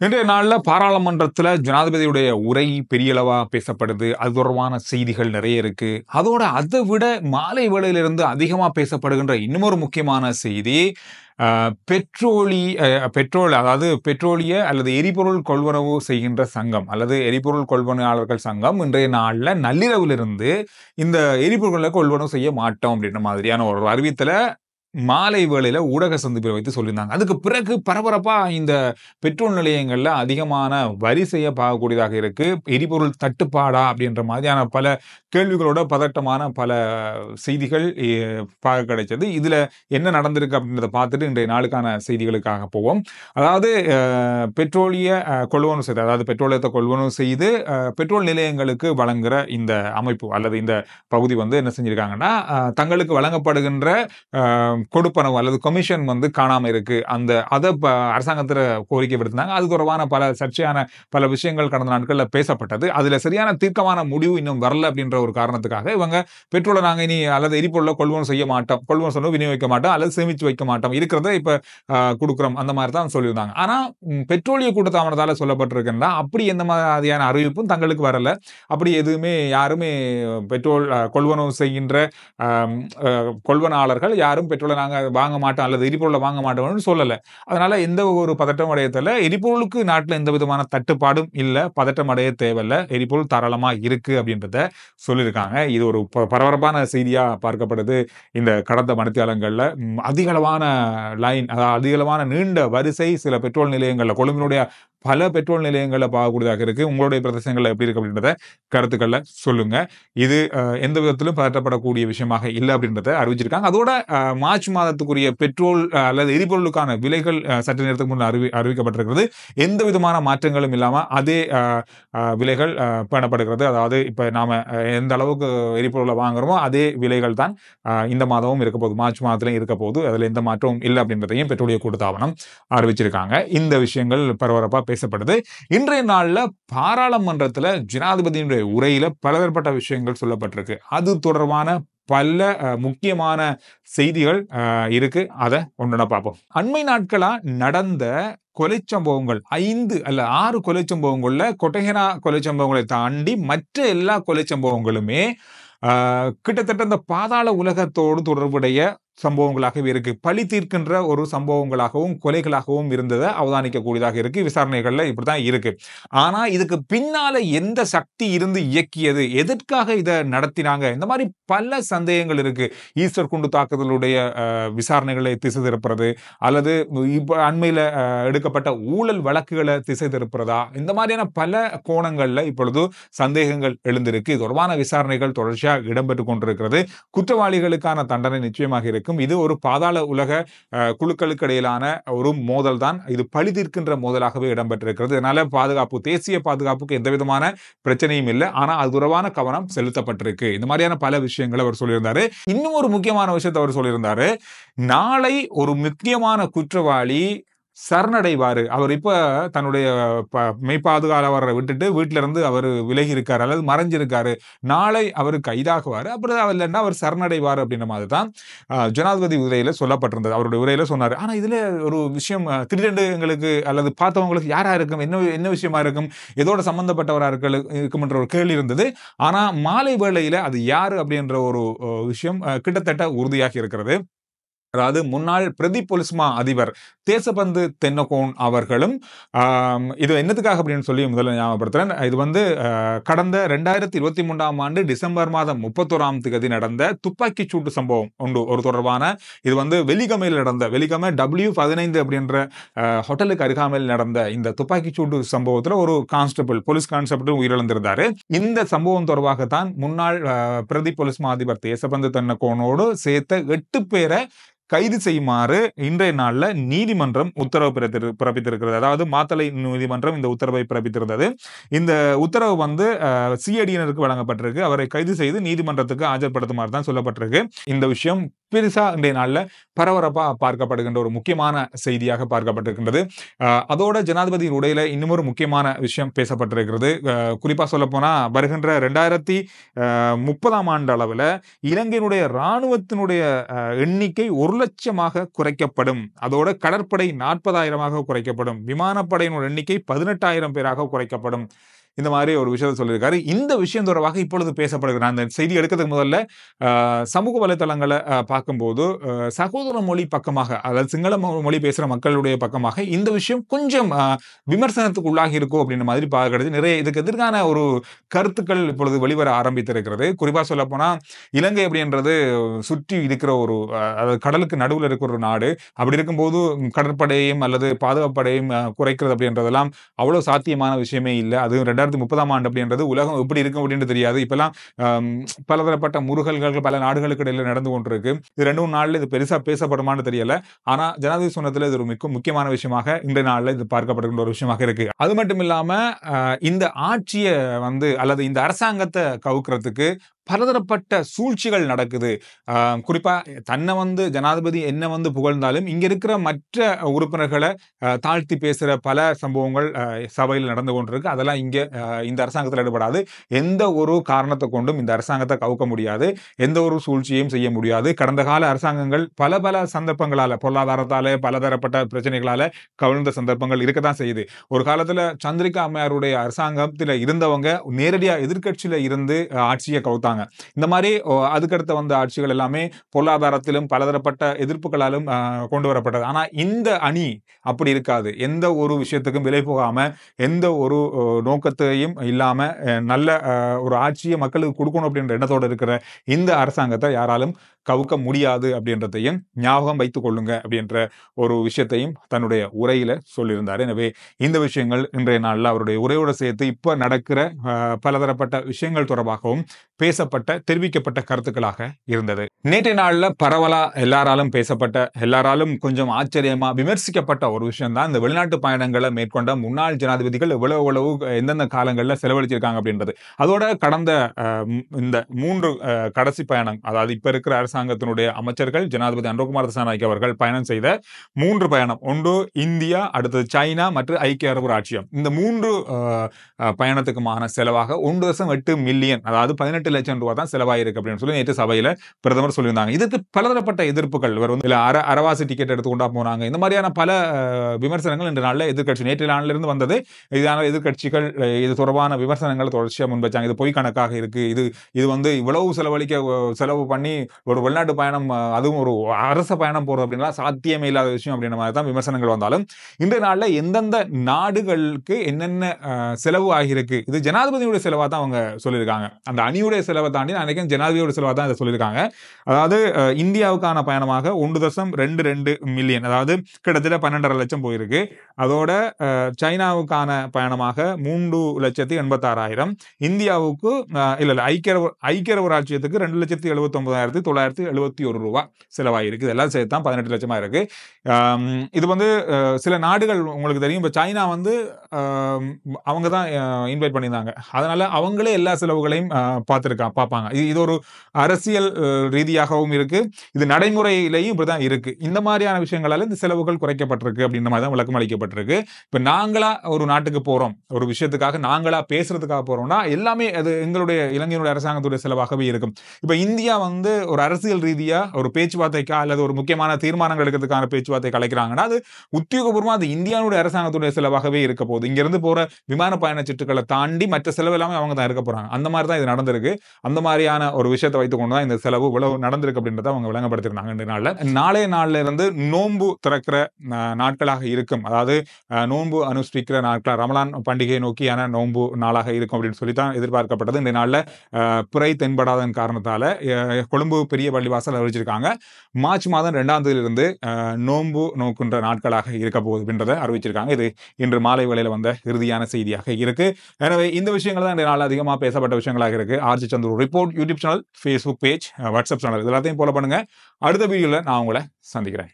இன்றைய நாள்ல பாராளுமன்றத்துல ஜனாதிபதியுடைய உரை பெரிய அளவா பேசப்படுது. அது தொடர்பான செய்திகள் நிறைய இருக்கு. அதோட அத விட மாலை வேளையிலிருந்து அதிகமா பேசப்படுகின்ற இன்னுமொரு முக்கியமான செய்தி, அ பெட்ரோலி அ பெட்ரோல் அதாவது பெட்ரோலிய அல்லது எரிபொருள் கொள்வனவு செய்கின்ற சங்கம் அல்லது எரிபொருள் கொள்வனையாளர்கள் சங்கம் இன்றைய நாள்ல நள்ளிரவிலிருந்து இந்த எரிபொருள்கள கொள்வனவு செய்ய மாட்டோம் அப்படின்ற மாதிரியான ஒரு அறிவித்தல மாலை வேளையில ஊடக சந்திப்பில வைத்து சொல்லியிருந்தாங்க. அதுக்கு பிறகு பரபரப்பா இந்த பெட்ரோல் நிலையங்கள்ல அதிகமான வரி செய்ய பார்க்கக்கூடியதாக இருக்கு. எரிபொருள் தட்டுப்பாடா? அப்படின்ற மாதிரியான பல கேள்விகளோட பதட்டமான பல செய்திகள் பார்க்க கிடைச்சது. இதுல என்ன நடந்திருக்கு அப்படின்றத பார்த்துட்டு இன்றைய நாளுக்கான செய்திகளுக்காக போவோம். அதாவது பெட்ரோலிய கொள்வனவு செய்து அதாவது பெட்ரோலியத்த கொள்வனவு செய்து பெட்ரோல் நிலையங்களுக்கு வழங்குற இந்த அமைப்பு அல்லது இந்த பகுதி வந்து என்ன செஞ்சிருக்காங்கன்னா, தங்களுக்கு வழங்கப்படுகின்ற கொடுப்பனவு அல்லது கமிஷன் வந்து காணாம இருக்கு. அத அரசாங்கத்திட கோரிக்கை விடுத்தாங்க. அது தொடர்பான பல சர்ச்சையான பல விஷயங்கள் கடந்த நாட்கள்ல பேசப்பட்டது. அதுல சரியான தீர்க்கமான முடிவு இன்னும் வரல அப்படின்ற ஒரு காரணத்துக்காக இவங்க பெட்ரோல நாங்க இனி அல்லது எரிபொருள கொள்வனவு செய்ய மாட்டோம். கொள்வனவு செய்து விநியோகிக்க மாட்டோம் அல்லது சேமிச்சு வைக்க மாட்டோம். இருக்கிறத இப்ப குடுக்குறோம். அந்த மாரி தான் சொல்லியிருந்தாங்க. ஆனா பெட்ரோலிய கூட்டுத்தாபனத்தால சொல்லப்பட்டிருக்கின்றா அப்படி எந்த மாதிரியான அறிவிப்பும் தங்களுக்கு வரல. அப்படி எதுவுமே யாருமே பெட்ரோல் கொள்வனவு செய்கின்ற கொள்வனாளர்கள் யாரும் பெட்ரோல நாங்க வாங்க மாட்டோம் அல்லது எரிபொருள வாங்க மாட்டோம்னு சொல்லல. அதனால எந்த ஒரு பதட்டம் அடைய தேவையில்ல. எரிபொருளுக்கு நாட்டுல எந்த விதமான தட்டுப்பாடும் இல்ல. பதட்டம் அடைய தேவையில்ல. எரிபொருள் தாராளமா இருக்கு அப்படின்றத சொல்லியிருக்காங்க. இது ஒரு பரபரப்பான செய்தியா பார்க்கப்படுது. இந்த கடந்த மணித்தியாலங்கள்ல அதிக அளவான லைன் அதாவது அதிக அளவான நீண்ட வரிசை சில பெட்ரோல் நிலையங்கள்ல கொழும்பினுடைய பல பெட்ரோல் நிலையங்கள்ல பார்க்கக்கூடியதாக இருக்கு. உங்களுடைய பிரதேசங்கள்ல எப்படி இருக்கு அப்படின்றத கருத்துக்கள்ல சொல்லுங்க. இது எந்த விதத்திலும் பதட்டப்படக்கூடிய விஷயமாக இல்ல அப்படின்றத அறிவிச்சிருக்காங்க. அதோட மார்ச் மாதத்துக்குரிய பெட்ரோல் அல்லது எரிபொருளுக்கான விலைகள் சற்று நேரத்துக்கு முன் அறிவிக்கப்பட்டிருக்கிறது. எந்த விதமான மாற்றங்களும் இல்லாம அதே விலைகள் பேணப்படுகிறது. அதாவது இப்ப நாம எந்த அளவுக்கு எரிபொருளை வாங்குறோமோ அதே விலைகள் தான் இந்த மாதமும் இருக்க போகுது. மார்ச் மாதத்திலும் இருக்க போகுது. அதுல எந்த மாற்றமும் இல்லை அப்படின்றதையும் பெட்ரோலிய கூட்டுத்தாபனம் அறிவிச்சிருக்காங்க. இந்த விஷயங்கள் பரபரப்பா பேசப்படுது. இன்றைய நாள்ல பாராளுமன்றத்துல ஜனாதிபதியினுடைய உரையில பலதரப்பட்ட விஷயங்கள் சொல்லப்பட்டிருக்கு. அது தொடர்பான பல முக்கியமான செய்திகள் இருக்கு. அத ஒண்ணொண்ணா பார்ப்போம். அண்மை நாட்களா நடந்த கொலை சம்பவங்கள் 5 அல்ல 6 கொலை சம்பவங்கள்ல கொட்டஹெனா கொலை சம்பவங்களை தாண்டி மற்ற எல்லா கொலை சம்பவங்களுமே கிட்டத்தட்ட இந்த பாதாள உலகத்தோடு தொடர்புடைய சம்பவங்களாகவே இருக்கு. பழி தீர்க்கின்ற ஒரு சம்பவங்களாகவும் கொலைகளாகவும் இருந்ததை அவதானிக்கக்கூடியதாக இருக்கு. விசாரணைகள்ல இப்படித்தான் இருக்கு. ஆனா இதுக்கு பின்னால எந்த சக்தி இருந்து இயக்கியது, எதற்காக இதை நடத்தினாங்க, இந்த மாதிரி பல சந்தேகங்கள் இருக்கு. ஈஸ்டர் குண்டு தாக்குதலுடைய விசாரணைகளை திசை திருப்புறது அல்லது இப்ப அண்மையில எடுக்கப்பட்ட ஊழல் வழக்குகளை திசை திருப்புறதா, இந்த மாதிரியான பல கோணங்கள்ல இப்பொழுது சந்தேகங்கள் எழுந்திருக்கு. இது தொடர்பான விசாரணைகள் தொடர்ச்சியாக இடம்பெற்றுக் கொண்டிருக்கிறது. குற்றவாளிகளுக்கான தண்டனை நிச்சயமாக இருக்கு. இது ஒரு பாதாள உலக குழுக்களுக்கு இடையிலான ஒரு மோதல் தான். இது பழி தீர்க்கின்ற மோதலாகவே இடம்பெற்றிருக்கிறது. இதனால பாதுகாப்பு, தேசிய பாதுகாப்புக்கு எந்த விதமான பிரச்சனையும் இல்லை. ஆனா அது தொடர்பான கவனம் செலுத்தப்பட்டிருக்கு. இந்த மாதிரியான பல விஷயங்களை அவர் சொல்லியிருந்தாரு. இன்னும் ஒரு முக்கியமான விஷயத்தை அவர் சொல்லியிருந்தாரு. நாளை ஒரு முக்கியமான குற்றவாளி சரணடைவாரு. அவர் இப்ப தன்னுடைய மெய்ப்பாதுகாவலரை விட்டுட்டு வீட்டில இருந்து அவர் விலகி இருக்காரு அல்லது மறைஞ்சிருக்காரு. நாளை அவர் கைதாகுவாரு. அப்புறம் இல்லைன்னா அவர் சரணடைவார் அப்படின்ற மாதிரி தான் ஜனாதிபதி உரையில சொல்லப்பட்டிருந்தது. அவருடைய உரையில சொன்னாரு. ஆனா இதுல ஒரு விஷயம் திடீரென்று அல்லது பார்த்தவங்களுக்கு யாரா இருக்கும், என்ன விஷயமா இருக்கும், எதோட சம்பந்தப்பட்டவரா இருக்கும் என்ற ஒரு கேள்வி இருந்தது. ஆனா மாலை வேளையில அது யாரு அப்படின்ற ஒரு விஷயம் கிட்டத்தட்ட உறுதியாகி இருக்கிறது. அதாவது முன்னாள் பிரதி பொலிஸ்மா அதிபர் தேசபந்து தென்னகோன் அவர்களும் இது என்னத்துக்காக அப்படின்னு சொல்லி முதல்ல ஞாபகப்படுத்துறேன். இது வந்து கடந்த 2023ஆம் ஆண்டு டிசம்பர் மாதம் 31ஆம் தேதி நடந்த துப்பாக்கி சூட்டு சம்பவம் ஒன்று ஒரு தொடர்பான இது வந்து வெலிகமையில் நடந்த வெலிகமை W15 அப்படின்ற ஹோட்டலுக்கு அருகாமையில் நடந்த இந்த துப்பாக்கி சூட்டு சம்பவத்தில் ஒரு போலீஸ் கான்ஸ்டபிள் உயிரிழந்திருந்தாரு. இந்த சம்பவம் தொடர்பாகத்தான் முன்னாள் பிரதி பொலிஸ்மா அதிபர் தேசபந்து தென்னகோனோடு சேர்த்த 8 பேரை கைது செய்யுமாறு இன்றைய நாள்ல நீதிமன்றம் உத்தரவு பிறப்பித்திருக்கிறது. அதாவது மாத்தளை நீதிமன்றம் இந்த உத்தரவை பிறப்பித்திருந்தது. இந்த உத்தரவு வந்து சிஐடியினருக்கு வழங்கப்பட்டிருக்கு. அவரை கைது செய்து நீதிமன்றத்துக்கு ஆஜர்படுத்துமாறு தான் சொல்லப்பட்டிருக்கு. இந்த விஷயம் பெருசா இன்றைய நாள்ல பரபரப்பா பார்க்கப்படுகின்ற ஒரு முக்கியமான செய்தியாக பார்க்கப்பட்டிருக்கின்றது. அதோட ஜனாதிபதியின் உடையில இன்னும் ஒரு முக்கியமான விஷயம் பேசப்பட்டிருக்கிறது. குறிப்பா சொல்லப்போனா வருகின்ற 2030ஆம் ஆண்டு அளவுல இலங்கையினுடைய ராணுவத்தினுடைய எண்ணிக்கை 1,00,000 குறைக்கப்படும். அதோட கடற்படை 40,000 குறைக்கப்படும். விமானப்படையினுடைய எண்ணிக்கை 18,000 பேராக குறைக்கப்படும். இந்த மாதிரி ஒரு விஷயத்தை சொல்லியிருக்காரு. இந்த விஷயம் தொடர்பாக இப்பொழுது பேசப்படுகிறது. அந்த செய்தி எடுக்கிறதுக்கு முதல்ல சமூக வலைதளங்களை பார்க்கும்போது சகோதர மொழி பக்கமாக, அதாவது சிங்கள மொழி பேசுற மக்களுடைய பக்கமாக இந்த விஷயம் கொஞ்சம் விமர்சனத்துக்கு உள்ளாகி இருக்கும் அப்படின்ற மாதிரி பார்க்கிறது. நிறைய இதுக்கு எதிர்கான ஒரு கருத்துக்கள் இப்பொழுது வெளிவர ஆரம்பித்திருக்கிறது. குறிப்பா சொல்ல போனா இலங்கை அப்படின்றது சுற்றி இருக்கிற ஒரு அதாவது கடலுக்கு நடுவில் இருக்கிற ஒரு நாடு. அப்படி இருக்கும்போது கடற்படையையும் அல்லது பாதுகாப்படையும் குறைக்கிறது அப்படின்றதெல்லாம் அவ்வளவு சாத்தியமான விஷயமே இல்லை. அது 2030ஆம் ஆண்டு அப்படின்றது உலகம் எப்படி இருக்கும் அப்படின்னு தெரியாது. இப்பெல்லாம் பலதரப்பட்ட முருகல்கள் பல நாடுகளுக்கு இடையில நடந்து கொண்டிருக்கு. இது 2-3 நாள்ல இது பெருசா பேசப்படுமான்னு தெரியல. ஆனா ஜனாதிபதி சொன்னதுல இது ஒரு முக்கியமான விஷயமாக இன்றைய நாள்ல இது பார்க்கப்படுகின்ற ஒரு விஷயமாக இருக்கு. அது மட்டும் இல்லாம இந்த ஆட்சியை அல்லது இந்த அரசாங்கத்தை கவுக்கிறதுக்கு பலதரப்பட்ட சூழ்ச்சிகள் நடக்குது. குறிப்பா தன்னை ஜனாதிபதி என்ன புகழ்ந்தாலும் இங்க இருக்கிற மற்ற உறுப்பினர்களை தாழ்த்தி பேசுற பல சம்பவங்கள் சபையில் நடந்து கொண்டிருக்கு. அதெல்லாம் இங்க இந்த அரசாங்கத்தில் ஈடுபடாது. எந்த ஒரு காரணத்தை கொண்டும் இந்த அரசாங்கத்தை கவுக்க முடியாது. எந்த ஒரு சூழ்ச்சியையும் செய்ய முடியாது. கடந்த கால அரசாங்கங்கள் பல சந்தர்ப்பங்களால, பொருளாதாரத்தால, பலதரப்பட்ட பிரச்சனைகளால கவிழ்ந்த சந்தர்ப்பங்கள் இருக்கத்தான் செய்யுது. ஒரு காலத்துல சந்திரிகா அம்மையாருடைய அரசாங்கத்தில் இருந்தவங்க நேரடியா எதிர்க்கட்சியில இருந்து ஆட்சியை கவுத்தாங்க. இந்த மாதிரி அதுக்கடுத்த வந்த ஆட்சிகள் எல்லாமே பொருளாதாரத்திலும் பலதரப்பட்ட எதிர்ப்புகளாலும் கொண்டு வரப்பட்டது. ஆனா இந்த அணி அப்படி இருக்காது. எந்த ஒரு விஷயத்துக்கும் விலை போகாம, எந்த ஒரு நோக்கத்தையும் இல்லாம நல்ல ஒரு ஆட்சியை மக்களுக்கு கொடுக்கணும் அப்படின்ற எண்ணத்தோடு இருக்கிற இந்த அரசாங்கத்தை யாராலும் கவுக்க முடியாது அப்படின்றதையும் ஞாபகம் வைத்துக் கொள்ளுங்க அப்படின்ற ஒரு விஷயத்தையும் தன்னுடைய உரையில சொல்லியிருந்தார். எனவே இந்த விஷயங்கள் இன்றைய நாளில் அவருடைய உரையோடு சேர்த்து இப்ப நடக்கிற பலதரப்பட்ட விஷயங்கள் தொடர்பாகவும் தெரிவிக்கப்பட்ட கருத்துக்களாக இருந்தது. நேற்றைய நாள்ல பரவலா எல்லாராலும் பேசப்பட்ட, எல்லாராலும் கொஞ்சம் ஆச்சரியமா விமர்சிக்கப்பட்ட ஒரு விஷயம் தான் இந்த வெளிநாட்டு பயணங்களை மேற்கொண்ட முன்னாள் ஜனாதிபதிகள் எவ்வளவு எந்தெந்த காலங்களில் செலவழிச்சிருக்காங்க அப்படின்றது. அதோட கடந்த இந்த 3 கடைசி பயணம், அதாவது இப்ப இருக்கிற அரசாங்கத்தினுடைய அமைச்சர்கள் ஜனாதிபதி அனுரகுமார் திசாநாயக்க அவர்கள் பயணம் செய்த 3 பயணம், ஒன்று இந்தியா, அடுத்தது சைனா மற்றும் ஐக்கிய அரபு ராச்சியம். இந்த 3 பயணத்துக்குமான செலவாக 1.8 மில்லியன், அதாவது 18 லட்சம் ரூபாய் தான் செலவாயிருக்கு அப்படின்னு சொல்லி நேற்று சபையில பிரதமர் சொல்லியிருந்தாங்க. இதுக்கு பலதரப்பட்ட எதிர்ப்புகள் அரவாசி டிக்கெட் எடுத்து கொண்டா போனாங்க. இந்த மாதிரியான பல விமர்சனங்கள் இன்று நாளில் நேற்று நாளில் இருந்து வந்தது. இதனால எதிர்கட்சிகள் இது தொடர்பான விமர்சனங்கள் தொடர்ச்சியாக முன்வச்சாங்க. இது பொய் கணக்காக இருக்கு, இது இவ்வளவு செலவு பண்ணி ஒரு வெளிநாட்டு பயணம், அதுவும் ஒரு அரச பயணம் போறது அப்படின்னா சாத்தியமே இல்லாத விஷயம் அப்படின்ற மாதிரி தான் விமர்சனங்கள் வந்தாலும், இன்றைய நாளில் எந்தெந்த நாடுகளுக்கு என்னென்ன செலவு ஆகியிருக்கு, இது ஜனாதிபதியுடைய செலவா தான் அவங்க சொல்லியிருக்காங்க. அந்த அணியுடைய செலவை தாண்டி நான் நினைக்கிறேன் ஜனாதிபதியோட செலவா தான் இதை சொல்லியிருக்காங்க. அதாவது இந்தியாவுக்கான பயணமாக 1.22 மில்லியன், அதாவது கிட்டத்தட்ட 12.5 லட்சம் போயிருக்கு. அதோட சைனாவுக்கான பயணமாக 3,86,000, இந்தியாவுக்கு ஐக்கிய அரபு ராச்சியத்துக்கு 2,79,971 ரூபாய் செலவாயிருக்கு. இதெல்லாம் சேர்த்து தான் 18 லட்சமா இருக்கு. இது சில நாடுகள் உங்களுக்கு தெரியும். இப்ப சைனா அவங்க தான் இன்வைட் பண்ணியிருந்தாங்க. அதனால அவங்களே எல்லா செலவுகளையும் பார்ப்பாங்க. இது ஒரு அரசியல் ரீதியாகவும் இருக்கு, இது நடைமுறையிலையும் இப்படிதான் இருக்கு. இந்த மாதிரியான விஷயங்களால இந்த செலவுகள் குறைக்கப்பட்டிருக்கு அப்படின்ற மாதிரி தான் விளக்கம் அளிக்கப்பட்டிருக்கு. இப்ப நாங்களா ஒரு நாட்டுக்கு போறோம், ஒரு விஷயத்துக்காக நாங்களா பேசுறதுக்காக போறோம்னா எல்லாமே அது எங்களுடைய இலங்கையினுடைய அரசாங்கத்துடைய செலவாகவே இருக்கும். இப்ப இந்தியா ஒரு அரசியல் ரீதியா ஒரு பேச்சுவார்த்தைக்கா அல்லது ஒரு முக்கியமான தீர்மானங்கள் எடுக்கிறதுக்கான பேச்சுவார்த்தை கலைக்கிறாங்கன்னா அது உத்தியோகபூர்வமா அது இந்தியாவுடைய அரசாங்கத்துடைய செலவாகவே இருக்க போகுது. இங்க இருந்து போற விமான பயணச்சீட்டுகளை தாண்டி மற்ற செலவு எல்லாமே அவங்க தான் இருக்க போறாங்க. அந்த மாதிரி தான் இது நடந்திருக்கு. அந்த மாதிரியான ஒரு விஷயத்தை வைத்துக் கொண்டுதான் இந்த செலவு இவ்வளவு நடந்திருக்கு அப்படின்றத அவங்க விளங்கப்படுத்திருந்தாங்க. இந்த நாள்ல நாளைய நாள்ல இருந்து நோன்பு திறக்கிற நாட்களாக இருக்கும். அதாவது நோன்பு அனுஷ்டிக்கிற நாட்கள், ரமலான் பண்டிகையை நோக்கியான நோன்பு நாளாக இருக்கும் அப்படின்னு சொல்லித்தான் எதிர்பார்க்கப்பட்டது. இந்த நாள்ல பிறை தென்படாதன் காரணத்தால கொழும்பு பெரிய பள்ளிவாசல் அறிவிச்சிருக்காங்க. மார்ச் மாதம் 2ஆம் தேதியிலிருந்து நோன்பு நோக்கின்ற நாட்களாக இருக்க போகுது அப்படின்றத அறிவிச்சிருக்காங்க. இது இன்று மாலை வேளையில வந்த இறுதியான செய்தியாக இருக்கு. எனவே இந்த விஷயங்கள் தான் இந்த நாள் அதிகமாக பேசப்பட்ட விஷயங்களாக இருக்கு. RG Chandru report YouTube channel, Facebook page, WhatsApp channel, இது எல்லாத்தையும் ஃபாலோ பண்ணுங்க. அடுத்த வீடியோல நான் உங்களை சந்திக்கிறேன்.